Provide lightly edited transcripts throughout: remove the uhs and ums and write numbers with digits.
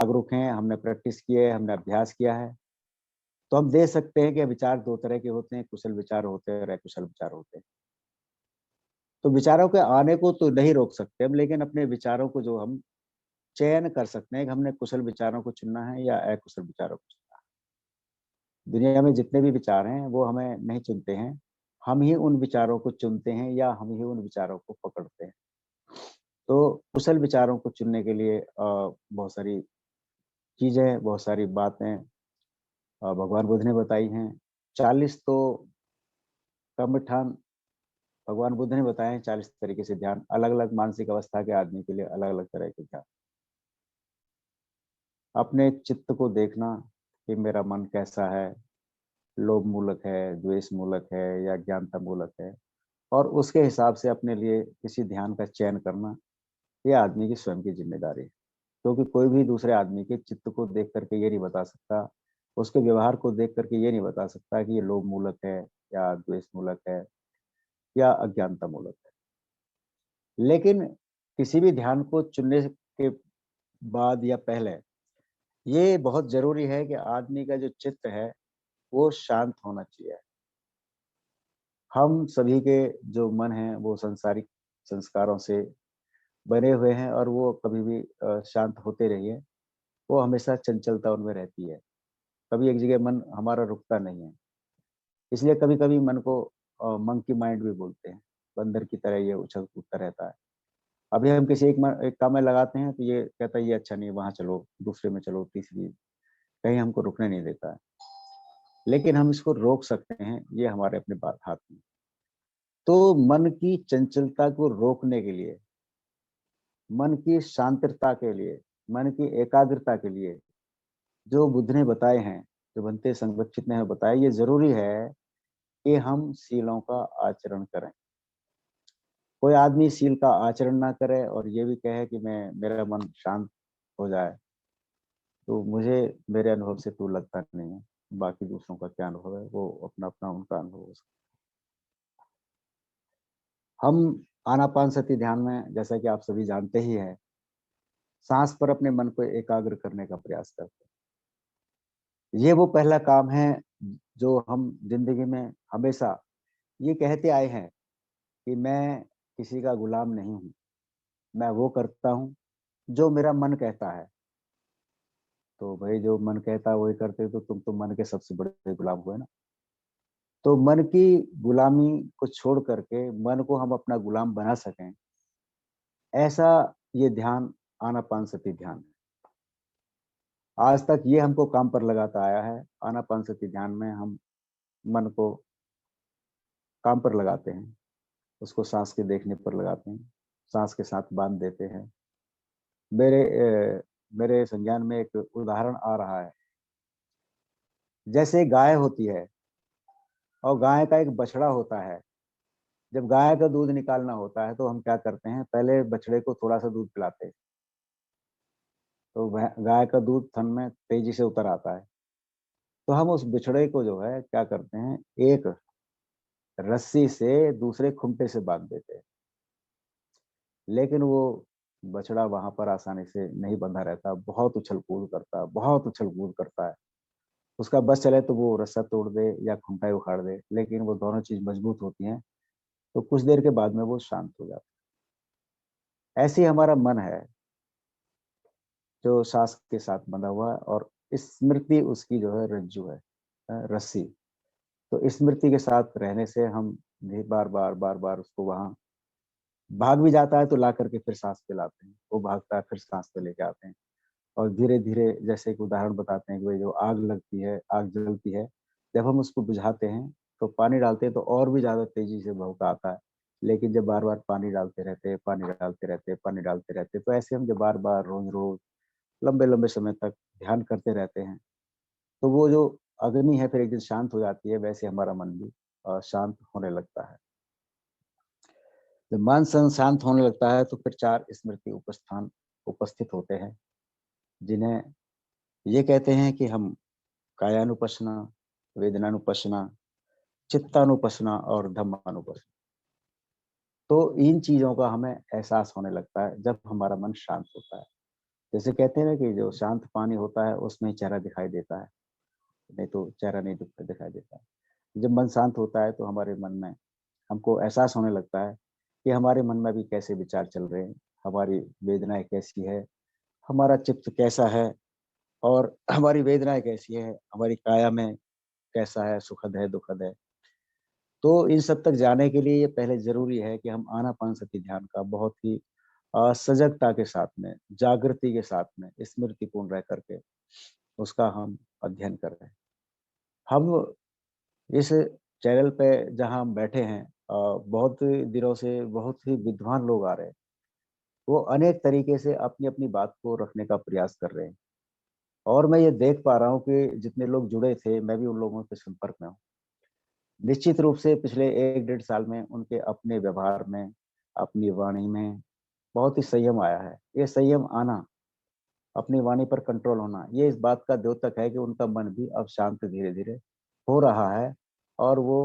जागरूक हैं, हमने प्रैक्टिस की है, हमने अभ्यास किया है, तो हम देख सकते हैं कि विचार 2 तरह के होते हैं, कुशल विचार होते हैं और अकुशल विचार होते हैं। तो विचारों के आने को तो नहीं रोक सकते हम, लेकिन अपने विचारों को जो हम चयन कर सकते हैं कि हमने कुशल विचारों को चुनना है या अकुशल विचारों को चुनना है। दुनिया में जितने भी विचार हैं, वो हमें नहीं चुनते हैं, हम ही उन विचारों को चुनते हैं या हम ही उन विचारों को पकड़ते हैं। तो कुशल विचारों को चुनने के लिए बहुत सारी चीज़ें, बहुत सारी बातें भगवान बुद्ध ने बताई हैं। 40 तो कर्मठान भगवान बुद्ध ने बताए हैं, 40 तरीके से ध्यान, अलग-अलग मानसिक अवस्था के आदमी के लिए अलग-अलग तरह के ध्यान। अपने चित्त को देखना कि मेरा मन कैसा है, लोभ मूलक है, द्वेष मूलक है या ज्ञानता मूलक है, और उसके हिसाब से अपने लिए किसी ध्यान का चयन करना, ये आदमी की स्वयं की ज़िम्मेदारी है। क्योंकि कोई भी दूसरे आदमी के चित्त को देख कर के ये नहीं बता सकता, उसके व्यवहार को देख कर के ये नहीं बता सकता कि ये लोभ मूलक है या द्वेष मूलक है या अज्ञानता मूलक है। लेकिन किसी भी ध्यान को चुनने के बाद या पहले ये बहुत ज़रूरी है कि आदमी का जो चित्त है, वो शांत होना चाहिए। हम सभी के जो मन है, वो सांसारिक संस्कारों से बने हुए हैं और वो कभी भी शांत होते नहीं है। वो हमेशा चंचलता उनमें रहती है। कभी एक जगह मन हमारा रुकता नहीं है। इसलिए कभी-कभी मन को मंकी माइंड भी बोलते हैं। बंदर की तरह ये उछल-कूदता रहता है। अभी हम किसी एक काम में लगाते हैं तो ये कहता है ये अच्छा नहीं है, वहाँ चलो, दूसरे में चलो, तीसरी, कहीं हमको रुकने नहीं देता है। लेकिन हम इसको रोक सकते हैं, ये हमारे अपने बा हाथ में। तो मन की चंचलता को रोकने के लिए, मन की शांतता के लिए, मन की एकाग्रता के लिए जो बुद्ध ने बताए हैं, जो भंते संरक्षित ने हमें बताया, ये ज़रूरी है कि हम शीलों का आचरण करें। कोई आदमी शील का आचरण ना करे और ये भी कहे कि मैं मेरा मन शांत हो जाए, तो मुझे मेरे अनुभव से तो लगता नहीं है। बाकी दूसरों का क्या अनुभव है, वो अपना-अपना उनका अनुभव हो सकता है। हम आनापानसति ध्यान में, जैसा कि आप सभी जानते ही हैं, साँस पर अपने मन को एकाग्र करने का प्रयास करते हैं। ये वो पहला काम है जो हम ज़िंदगी में हमेशा ये कहते आए हैं कि मैं किसी का गुलाम नहीं हूँ। मैं वो करता हूँ जो मेरा मन कहता है। तो भई जो मन कहता है वही करते हो तो तुम तो मन के सबसे बड़े गुलाम हुए ना। तो मन की गुलामी को छोड़ कर के मन को हम अपना गुलाम बना सकें, ऐसा ये ध्यान आनापानसति ध्यान है। आज तक ये हमको काम पर लगाता आया है। आनापानसति ध्यान में हम मन को काम पर लगाते हैं, उसको साँस के देखने पर लगाते हैं, साँस के साथ बाँध देते हैं। मेरे मेरे संज्ञान में एक उदाहरण आ रहा है। जैसे गाय होती है और गाय का एक बछड़ा होता है। जब गाय का दूध निकालना होता है तो हम क्या करते हैं, पहले बछड़े को थोड़ा-सा दूध पिलाते हैं, तो वह गाय का दूध थन में तेज़ी से उतर आता है। तो हम उस बछड़े को जो है क्या करते हैं, एक रस्सी से दूसरे खूंटे से बाँध देते हैं। लेकिन वो बछड़ा वहाँ पर आसानी से नहीं बंधा रहता, बहुत उछल-कूद करता है, बहुत उछल-कूद करता है। उसका बस चले तो वो रस्सा तोड़ दे या खूंटा ही उखाड़ दे, लेकिन वो दोनों चीज़ मजबूत होती हैं, तो कुछ देर के बाद में वो शांत हो जाता है। ऐसे ही हमारा मन है, जो साँस के साथ बंधा हुआ है और स्मृति उसकी जो है रज्जू है, रस्सी। तो स्मृति के साथ रहने से हम भी बार-बार, बार-बार उसको वहाँ भाग भी जाता है तो ला करके फिर साँस पे लाते हैं। वो भागता है फिर साँस पे लेके आते हैं और धीरे-धीरे जैसे एक उदाहरण बताते हैं कि भई जो आग लगती है, आग जलती है, जब हम उसको बुझाते हैं, तो पानी डालते हैं तो और भी ज़्यादा तेज़ी से भभका आता है। लेकिन जब बार-बार पानी डालते रहते हैं, पानी डालते रहते हैं, पानी डालते रहते हैं, तो ऐसे हम जब बार-बार, रोज़-रोज़, लंबे-लंबे समय तक ध्यान करते रहते हैं, तो वो जो अग्नि है फिर एक दिन शांत हो जाती है, वैसे हमारा मन भी शांत होने लगता है। जब मन सन शांत होने लगता है तो फिर 4 स्मृति उपस्थान उपस्थित होते हैं, जिन्हें ये कहते हैं कि हम कायानुपश्यना, वेदनानुपश्यना, चित्तानुपश्यना और धम्मानुपश्यना। तो इन चीज़ों का हमें एहसास होने लगता है जब हमारा मन शांत होता है। जैसे कहते हैं ना कि जो शांत पानी होता है उसमें चेहरा दिखाई देता है, नहीं तो चेहरा नहीं दिखाई देता है। जब मन शांत होता है तो हमारे मन में हमको एहसास होने लगता है कि हमारे मन में भी कैसे विचार चल रहे हैं, हमारी वेदनाएँ कैसी है, हमारा चित्त कैसा है और हमारी वेदनाएँ कैसी है, हमारी काया में कैसा है, सुखद है, दुखद है। तो इन सब तक जाने के लिए ये पहले ज़रूरी है कि हम आनापानसति ध्यान का बहुत ही सजगता के साथ में, जागृति के साथ में, स्मृतिपूर्ण रह करके उसका हम अध्ययन कर रहे हैं। हम इस चैनल पे जहाँ हम बैठे हैं बहुत दिनों से बहुत ही विद्वान लोग आ रहे हैं। वो अनेक तरीके से अपनी-अपनी बात को रखने का प्रयास कर रहे हैं और मैं ये देख पा रहा हूँ कि जितने लोग जुड़े थे, मैं भी उन लोगों के संपर्क में हूँ। निश्चित रूप से पिछले 1 डेढ़ साल में उनके अपने व्यवहार में, अपनी वाणी में बहुत ही संयम आया है। ये संयम आना, अपनी वाणी पर कंट्रोल होना, ये इस बात का द्योतक है कि उनका मन भी अब शांत धीरे-धीरे हो रहा है और वो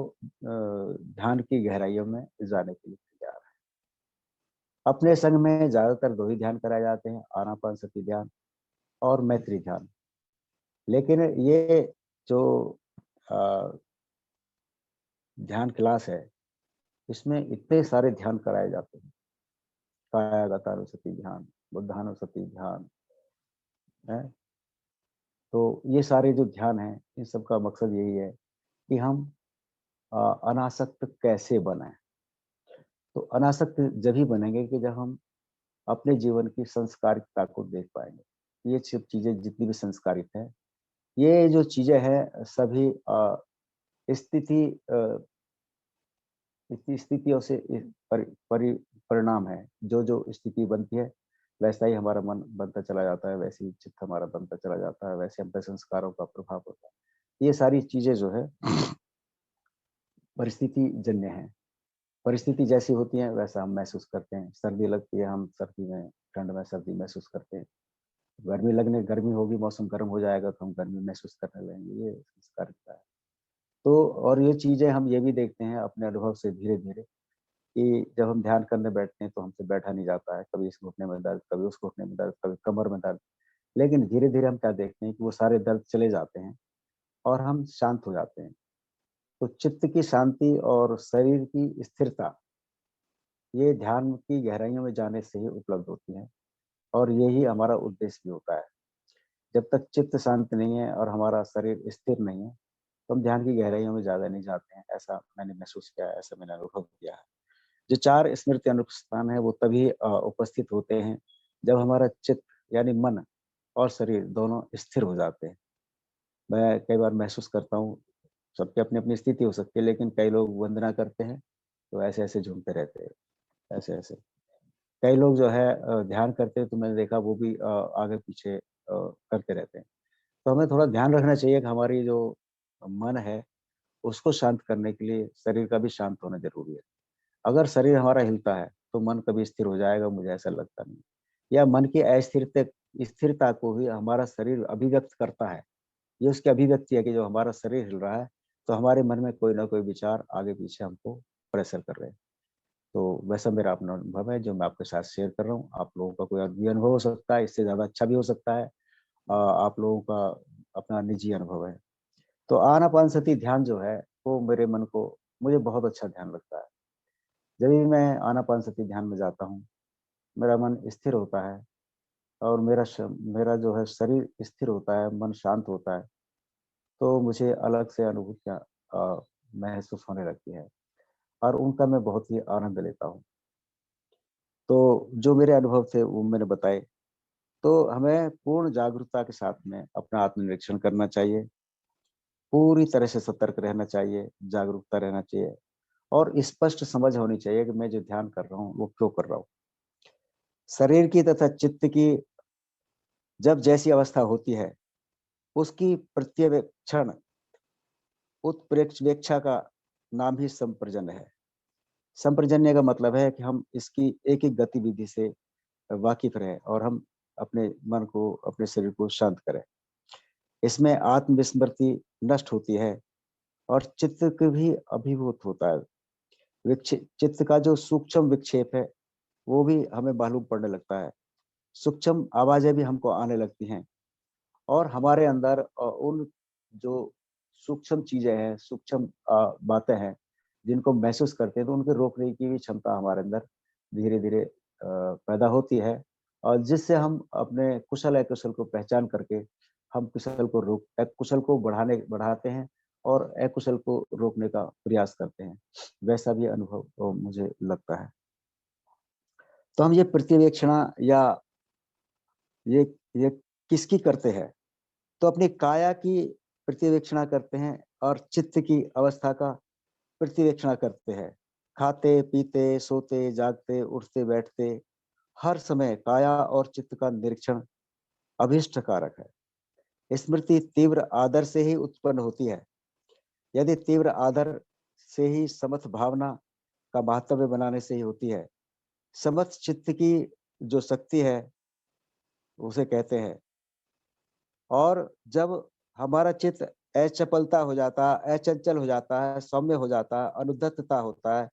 ध्यान की गहराइयों में जाने के लिए तैयार है। अपने संग में ज़्यादातर 2 ही ध्यान कराए जाते हैं, आनापानसति ध्यान और मैत्री ध्यान। लेकिन ये जो अ, ध्यान क्लास है, इसमें इतने सारे ध्यान कराए जाते हैं। कायागतानुसति ध्यान, बुद्धानुसति ध्यान, हैं? तो ये सारे जो ध्यान हैं, इन सब का मकसद यही है कि हम अ, अनासक्त कैसे बनें? तो अनासक्त जब ही बनेंगे कि जब हम अपने जीवन की संस्कारिकता को देख पाएँगे। ये सब चीज़ें जितनी भी संस्कारित हैं, ये जो चीज़ें हैं सभी स्थिति इतनी स्थितियों से परिणाम है। जो-जो स्थिति बनती है, वैसा ही हमारा मन बनता चला जाता है, वैसे ही चित्त हमारा बनता चला जाता है, वैसे हम पे संस्कारों का प्रभाव होता है। ये सारी चीज़ें जो है परिस्थिति जन्य हैं। परिस्थिति जैसी होती है वैसा हम महसूस करते हैं। सर्दी लगती है, हम सर्दी में ठंड में सर्दी महसूस करते हैं। गर्मी होगी, मौसम गर्म हो जाएगा तो हम गर्मी महसूस करने लगेंगे, ये संस्कारिकता है। तो और ये चीज़ें हम ये भी देखते हैं अपने अनुभव से धीरे-धीरे कि जब हम ध्यान करने बैठते हैं तो हमसे बैठा नहीं जाता है, कभी इस घुटने में दर्द, कभी उस घुटने में दर्द, कभी कमर में दर्द। लेकिन धीरे-धीरे हम क्या देखते हैं कि वो सारे दर्द चले जाते हैं और हम शांत हो जाते हैं। तो चित्त की शांति और शरीर की स्थिरता, ये ध्यान की गहराइयों में जाने से ही उपलब्ध होती है और यही हमारा उद्देश्य भी होता है। जब तक चित्त शांत नहीं है और हमारा शरीर स्थिर नहीं है, तो हम ध्यान की गहराइयों में ज़्यादा नहीं जाते हैं, ऐसा मैंने महसूस किया है, ऐसा मैंने अनुभव किया है। जो 4 स्मृति अनुष्ठान है वो तभी उपस्थित होते हैं जब हमारा चित्त यानी मन और शरीर दोनों स्थिर हो जाते हैं। मैं कई बार महसूस करता हूँ, सबकी अपनी-अपनी स्थिति हो सकती है लेकिन कई लोग वंदना करते हैं, तो ऐसे-ऐसे झूमते रहते हैं, ऐसे-ऐसे। कई लोग जो है ध्यान करते हैं तो मैंने देखा वो भी आगे-पीछे करते रहते हैं। तो हमें थोड़ा ध्यान रखना चाहिए कि हमारी जो मन है, उसको शांत करने के लिए शरीर का भी शांत होना ज़रूरी है। अगर शरीर हमारा हिलता है, तो मन कभी स्थिर हो जाएगा, मुझे ऐसा लगता नहीं। या मन की स्थिरता को भी हमारा शरीर अभिव्यक्त करता है। ये उसकी अभिव्यक्ति है कि जो हमारा शरीर हिल रहा है, तो हमारे मन में कोई न कोई विचार आगे-पीछे हमको प्रेशर कर रहे हैं। तो वैसा मेरा अपना अनुभव है, जो मैं आपके साथ शेयर कर रहा हूँ। आप लोगों का कोई और भी अनुभव हो सकता है, इससे ज़्यादा अच्छा भी हो सकता है। आप लोगों का अपना निजी अनुभव है। तो आनापानसति ध्यान जो है, वो मेरे मन को मुझे बहुत अच्छा ध्यान लगता है। जब भी मैं आनापानसति ध्यान में जाता हूँ, मेरा मन स्थिर होता है और मेरा जो है शरीर स्थिर होता है, मन शांत होता है, तो मुझे अलग से अनुभूतियाँ महसूस होने लगती है और उनका मैं बहुत ही आनंद लेता हूँ। तो जो मेरे अनुभव थे वो मैंने बताए। तो हमें पूर्ण जागरूकता के साथ में अपना आत्मनिरीक्षण करना चाहिए, पूरी तरह से सतर्क रहना चाहिए, जागरूकता रहना चाहिए और स्पष्ट समझ होनी चाहिए कि मैं जो ध्यान कर रहा हूँ, वो क्यों कर रहा हूँ। शरीर की तथा चित्त की जब जैसी अवस्था होती है, उसकी पर्यवेक्षण उत्प्रेक्षेक्षा का नाम ही संप्रजन है। संप्रजन्य का मतलब है कि हम इसकी एक-एक गतिविधि से वाकिफ़ रहें और हम अपने मन को, अपने शरीर को शांत करें। इसमें आत्मविस्मृति नष्ट होती है और चित्त की भी अभिभूत होता है। चित्त का जो सूक्ष्म विक्षेप है, वो भी हमें मालूम पड़ने लगता है। सूक्ष्म आवाजें भी हमको आने लगती हैं और हमारे अंदर उन जो सूक्ष्म चीजें हैं, सूक्ष्म बातें हैं, जिनको महसूस करते हैं, तो उनके रोकने की भी क्षमता हमारे अंदर धीरे-धीरे पैदा होती है और जिससे हम अपने कुशल-अकुशल को पहचान करके हम कुशल को बढ़ाते हैं और अकुशल को रोकने का प्रयास करते हैं। वैसा भी अनुभव मुझे लगता है। तो हम ये पर्यवेक्षणा या ये ये किसकी करते हैं? तो अपनी काया की पर्यवेक्षणा करते हैं और चित्त की अवस्था का पर्यवेक्षणा करते हैं। खाते, पीते, सोते, जागते, उठते, बैठते, हर समय काया और चित्त का निरीक्षण अभीष्ट कारक है। स्मृति तीव्र आदर से ही उत्पन्न होती है। यदि तीव्र आदर से ही समथ भावना का माहौल बनाने से ही होती है। समथ चित्त की जो शक्ति है, उसे कहते हैं। और जब हमारा चित्त अचपलता हो जाता है, अचंचल हो जाता है, सौम्य हो जाता है, अनुद्धतता होता है,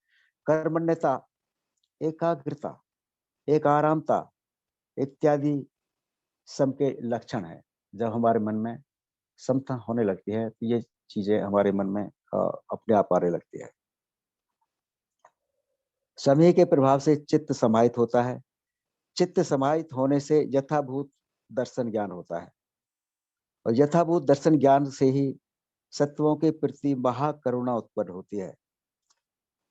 कर्मण्यता, एकाग्रता, एक आरामता इत्यादि सम के लक्षण है। जब हमारे मन में समता होने लगती है, तो ये चीजें हमारे मन में अपने आप आने लगती है। समय के प्रभाव से चित्त समाहित होता है। चित्त समाहित होने से यथाभूत दर्शन ज्ञान होता है और यथाभूत दर्शन ज्ञान से ही सत्वों के प्रति महाकरुणा उत्पन्न होती है।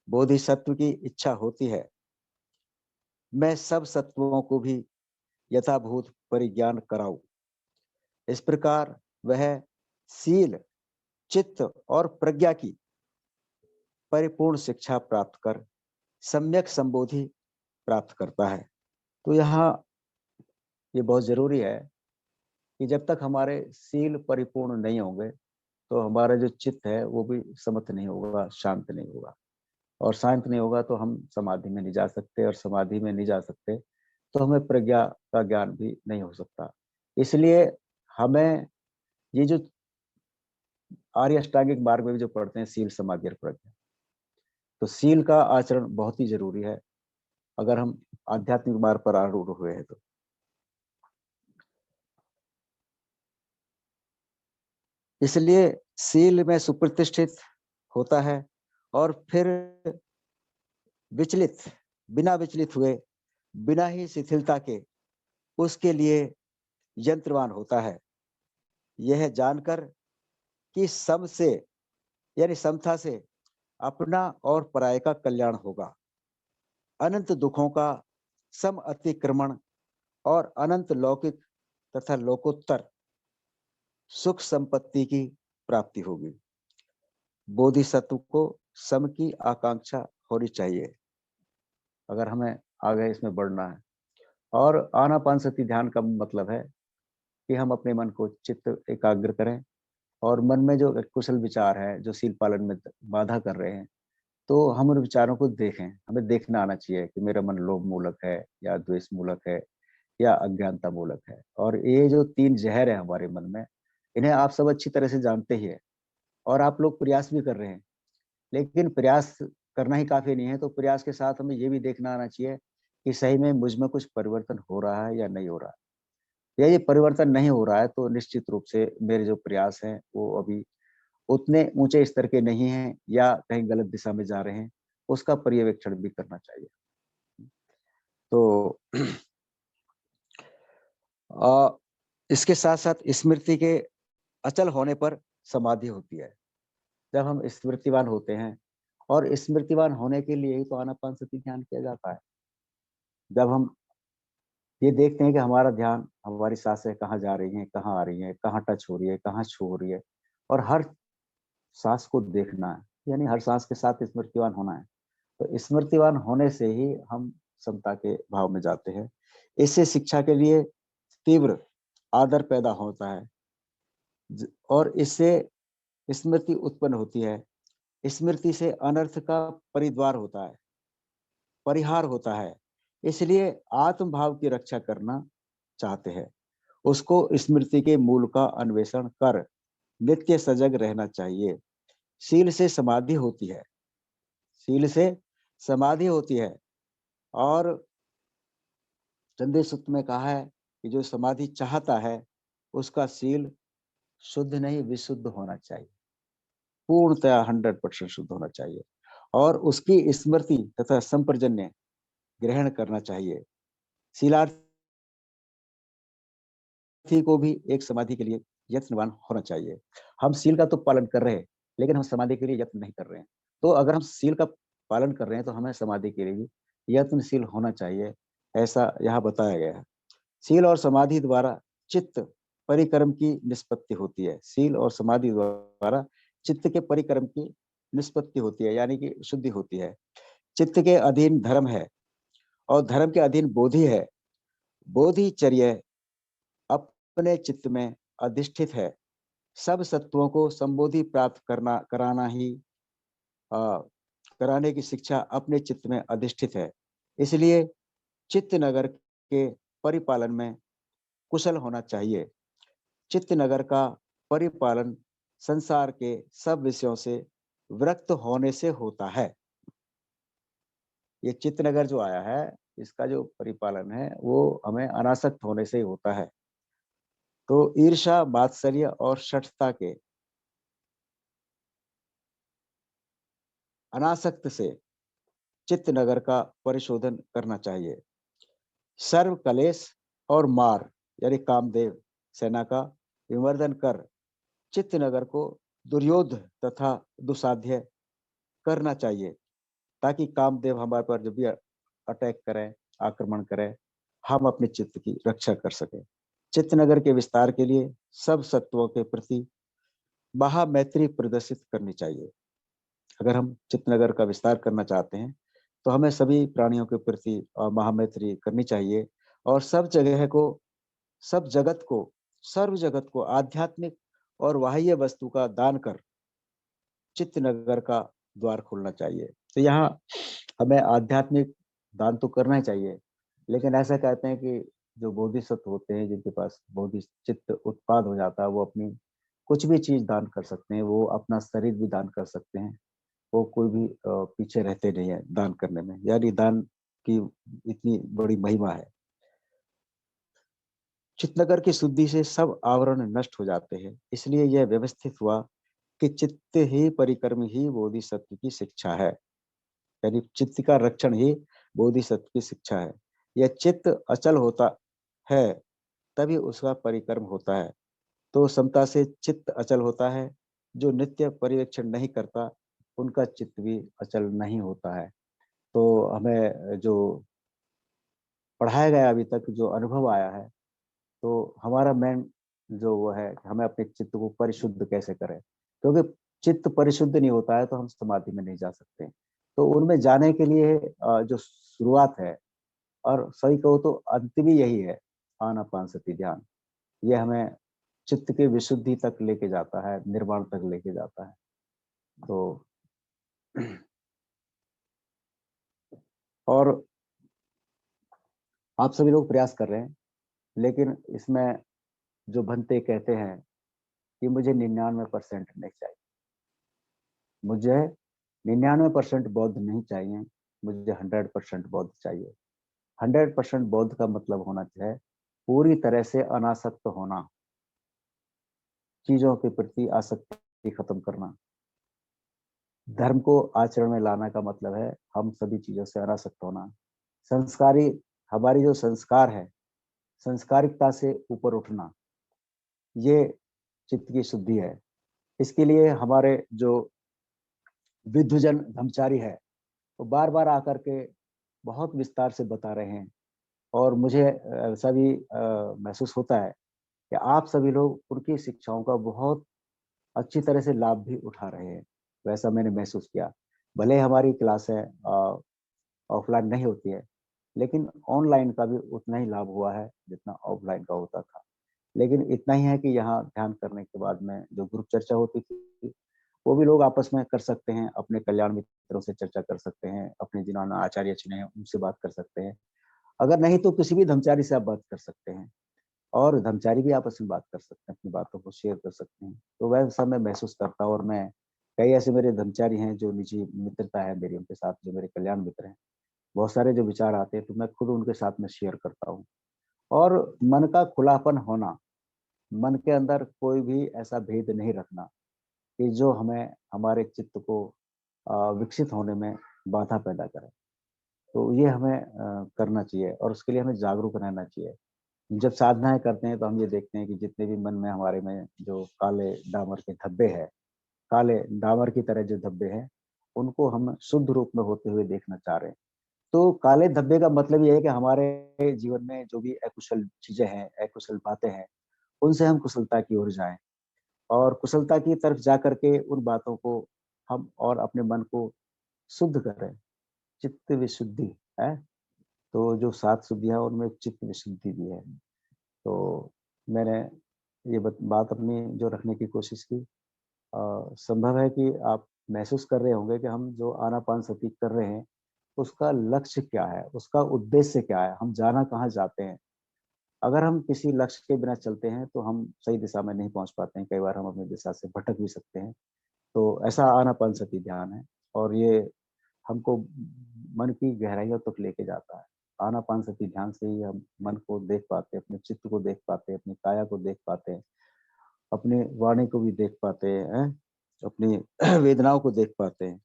बोधिसत्व की इच्छा होती है, मैं सब सत्वों को भी यथाभूत परिज्ञान कराऊं। इस प्रकार वह शील, चित्त और प्रज्ञा की परिपूर्ण शिक्षा प्राप्त कर सम्यक संबोधि प्राप्त करता है। तो यहाँ ये बहुत जरूरी है कि जब तक हमारे शील परिपूर्ण नहीं होंगे, तो हमारा जो चित्त है वो भी समत नहीं होगा, शांत नहीं होगा। और शांत नहीं होगा तो हम समाधि में नहीं जा सकते और समाधि में नहीं जा सकते तो हमें प्रज्ञा का ज्ञान भी नहीं हो सकता। इसलिए हमें ये जो आर्य अष्टांगिक मार्ग में भी जो पढ़ते हैं शील समाधि और प्रज्ञा, तो शील का आचरण बहुत ही जरूरी है अगर हम आध्यात्मिक मार्ग पर आरूढ़ हुए हैं तो। इसलिए शील में सुप्रतिष्ठित होता है और फिर विचलित बिना विचलित हुए, बिना ही शिथिलता के उसके लिए यंत्रवान होता है। यह जानकर कि सम से यानी समता से अपना और पराये का कल्याण होगा। अनंत दुखों का सम अतिक्रमण और अनंत लौकिक तथा लोकोत्तर सुख संपत्ति की प्राप्ति होगी। बोधिसत्व को सम की आकांक्षा होनी चाहिए अगर हमें आगे इसमें बढ़ना है। और आनापानसति ध्यान का मतलब है कि हम अपने मन को चित्त एकाग्र करें और मन में जो कुशल विचार है जो शील पालन में बाधा कर रहे हैं, तो हम उन विचारों को देखें। हमें देखना आना चाहिए कि मेरा मन लोभ मूलक है या द्वेष मूलक है या अज्ञानता मूलक है। और ये जो तीन जहर है हमारे मन में, इन्हें आप सब अच्छी तरह से जानते ही है और आप लोग प्रयास भी कर रहे हैं। लेकिन प्रयास करना ही काफी नहीं है, तो प्रयास के साथ हमें ये भी देखना आना चाहिए कि सही में मुझ में कुछ परिवर्तन हो रहा है या नहीं हो रहा है। या ये परिवर्तन नहीं हो रहा है तो निश्चित रूप से मेरे जो प्रयास हैं वो अभी उतने ऊंचे स्तर के नहीं हैं या कहीं गलत दिशा में जा रहे हैं, उसका पर्यवेक्षण भी करना चाहिए। तो इसके साथ साथ स्मृति के अचल होने पर समाधि होती है। जब हम स्मृतिवान होते हैं और स्मृतिवान होने के लिए ही तो आनापानसति ध्यान किया जाता है। जब हम ये देखते हैं कि हमारा ध्यान, हमारी सांसें कहाँ जा रही हैं, कहाँ आ रही हैं, कहाँ टच हो रही है, कहाँ छू हो रही है, और हर सांस को देखना है, यानी हर सांस के साथ स्मृतिवान होना है। तो स्मृतिवान होने से ही हम समता के भाव में जाते हैं। इससे शिक्षा के लिए तीव्र आदर पैदा होता है और इससे स्मृति उत्पन्न होती है। स्मृति से अनर्थ का परिद्वार होता है, परिहार होता है। इसलिए आत्म भाव की रक्षा करना चाहते हैं, उसको स्मृति के मूल का अन्वेषण कर नित्य सजग रहना चाहिए। शील से समाधि होती है, शील से समाधि होती है और संदेश सूत्र में कहा है कि जो समाधि चाहता है उसका सील शुद्ध नहीं विशुद्ध होना चाहिए, पूर्णतया 100% शुद्ध होना चाहिए और उसकी स्मृति तथा संपर्जन्य ग्रहण करना चाहिए। शीलार्थी को भी एक समाधि के लिए यत्नवान होना चाहिए। हम सील का तो पालन कर रहे हैं, लेकिन हम समाधि के लिए यत्न नहीं कर रहे हैं। तो अगर हम सील का पालन कर रहे हैं, तो हमें समाधि के लिए भी यत्नशील होना चाहिए, ऐसा यहाँ बताया गया है। सील और समाधि द्वारा चित्त परिक्रम की निष्पत्ति होती है। सील और समाधि द्वारा चित्त के परिक्रम की निष्पत्ति होती है, यानी कि शुद्धि होती है। चित्त के अधीन धर्म है और धर्म के अधीन बोधि है। बोधिचर्य अपने चित्त में अधिष्ठित है। सब सत्वों को संबोधि प्राप्त कराना ही कराने की शिक्षा अपने चित्त में अधिष्ठित है। इसलिए चित्त नगर के परिपालन में कुशल होना चाहिए। चित्त नगर का परिपालन संसार के सब विषयों से विरक्त होने से होता है। ये चित्त नगर जो आया है, इसका जो परिपालन है वो हमें अनासक्त होने से ही होता है। तो ईर्ष्या, मात्सर्य और शठता के अनासक्त से चित्त नगर का परिशोधन करना चाहिए। सर्व कलेश और मार यानी कामदेव सेना का विमर्दन कर चित्त नगर को दुर्योध तथा दुसाध्य करना चाहिए, ताकि कामदेव हमारे पर जब भी अटैक करें, आक्रमण करें, हम अपने चित्त की रक्षा कर सकें। चित्त नगर के विस्तार के लिए सब सत्वों के प्रति महामैत्री प्रदर्शित करनी चाहिए। अगर हम चित्तनगर का विस्तार करना चाहते हैं, तो हमें सभी प्राणियों के प्रति महामैत्री करनी चाहिए और सब जगत को, सर्व जगत को आध्यात्मिक और बाह्य वस्तु का दान कर चित्तनगर का द्वार खोलना चाहिए। तो यहाँ हमें आध्यात्मिक दान तो करना ही चाहिए, लेकिन ऐसा कहते हैं कि जो बोधिसत्व होते हैं, जिनके पास बोधि चित्त उत्पाद हो जाता है, वो अपनी कुछ भी चीज दान कर सकते हैं। वो अपना शरीर भी दान कर सकते हैं। वो कोई भी पीछे रहते नहीं है दान करने में, यानी दान की इतनी बड़ी महिमा है। चित्तनगर की शुद्धि से सब आवरण नष्ट हो जाते हैं। इसलिए यह व्यवस्थित हुआ कि चित्त ही परिक्रम ही बोधिसत्व की शिक्षा है, यानी चित्त का रक्षण ही बोधिसत्व की शिक्षा है। यह चित्त अचल होता है तभी उसका परिक्रम होता है। तो समता से चित्त अचल होता है। जो नित्य परिवेक्षण नहीं करता, उनका चित्त भी अचल नहीं होता है। तो हमें जो पढ़ाया गया अभी तक, जो अनुभव आया है, तो हमारा मेन जो वो है, हमें अपने चित्त को परिशुद्ध कैसे करें, क्योंकि चित्त परिशुद्ध नहीं होता है तो हम समाधि में नहीं जा सकते। तो उनमें जाने के लिए जो शुरुआत है, और सही कहो तो अंत भी यही है, आनापानसति ध्यान। ये हमें चित्त की विशुद्धि तक लेके जाता है, निर्वाण तक लेके जाता है। तो और आप सभी लोग प्रयास कर रहे हैं, लेकिन इसमें जो भंते कहते हैं कि मुझे 99% नहीं चाहिए, मुझे 99% बौद्ध नहीं चाहिए, मुझे 100% बौद्ध चाहिए। 100% बौद्ध का मतलब होना चाहिए पूरी तरह से अनासक्त होना, चीजों के प्रति आसक्ति खत्म करना। धर्म को आचरण में लाना का मतलब है हम सभी चीजों से अनासक्त होना। संस्कारी, हमारी जो संस्कार है, संस्कारिकता से ऊपर उठना, ये चित्त की शुद्धि है। इसके लिए हमारे जो विद्वजन ब्रह्मचारी है, वो बार बार आकर के बहुत विस्तार से बता रहे हैं, और मुझे ऐसा भी महसूस होता है कि आप सभी लोग उनकी शिक्षाओं का बहुत अच्छी तरह से लाभ भी उठा रहे हैं। वैसा मैंने महसूस किया। भले हमारी क्लासें ऑफलाइन नहीं होती है, लेकिन ऑनलाइन का भी उतना ही लाभ हुआ है जितना ऑफलाइन का होता था। लेकिन इतना ही है कि यहाँ ध्यान करने के बाद में जो ग्रुप चर्चा होती थी, वो भी लोग आपस में कर सकते हैं, अपने कल्याण मित्रों से चर्चा कर सकते हैं, अपने जिन्होंने आचार्य चुने हैं उनसे बात कर सकते हैं। अगर नहीं तो किसी भी धर्मचारी से आप बात कर सकते हैं, और धर्मचारी भी आपस में बात कर सकते हैं, अपनी बातों को शेयर कर सकते हैं। तो वैसा मैं महसूस करता हूँ, और मैं कई ऐसे मेरे धर्मचारी हैं जो निजी मित्रता है मेरी उनके साथ, जो मेरे कल्याण मित्र हैं। बहुत सारे जो विचार आते हैं तो मैं खुद उनके साथ में शेयर करता हूँ। और मन का खुलापन होना, मन के अंदर कोई भी ऐसा भेद नहीं रखना कि जो हमें हमारे चित्त को विकसित होने में बाधा पैदा करे। तो ये हमें करना चाहिए और उसके लिए हमें जागरूक रहना चाहिए। जब साधनाएँ करते हैं तो हम ये देखते हैं कि जितने भी मन में हमारे में जो काले डामर के धब्बे हैं, काले डामर की तरह जो धब्बे हैं, उनको हम शुद्ध रूप में होते हुए देखना चाह रहे हैं। तो काले धब्बे का मतलब ये है कि हमारे जीवन में जो भी अकुशल चीज़ें हैं, अकुशल बातें हैं, उनसे हम कुशलता की ओर जाएँ और कुशलता की तरफ जा कर के उन बातों को हम और अपने मन को शुद्ध करें, चित्त विशुद्धि, है? तो जो 7 शुद्धियाँ उनमें चित्त विशुद्धि भी है। तो मैंने ये बात अपनी जो रखने की कोशिश की। संभव है कि आप महसूस कर रहे होंगे कि हम जो आनापानसति कर रहे हैं, उसका लक्ष्य क्या है? उसका उद्देश्य क्या है? हम जाना कहाँ चाहते हैं? अगर हम किसी लक्ष्य के बिना चलते हैं, तो हम सही दिशा में नहीं पहुँच पाते हैं। कई बार हम अपनी दिशा से भटक भी सकते हैं। तो ऐसा आनापानसति ध्यान है और ये हमको मन की गहराइयों तक लेके जाता है। आनापानसति ध्यान से ही हम मन को देख पाते हैं, अपने चित्त को देख पाते हैं, अपनी काया को देख पाते हैं, अपनी वाणी को भी देख पाते हैं, अपनी वेदनाओं को देख पाते हैं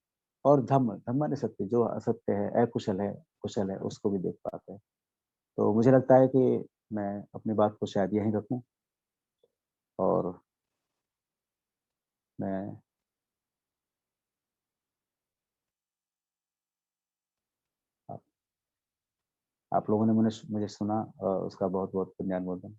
और धम्म माने सत्य, जो असत्य है, अकुशल है, कुशल है, उसको भी देख पाते हैं। तो मुझे लगता है कि मैं अपनी बात को शायद यहीं रखूँ और मैं आप आप लोगों ने मुझे सुना उसका बहुत-बहुत पुण्यानुमोदन।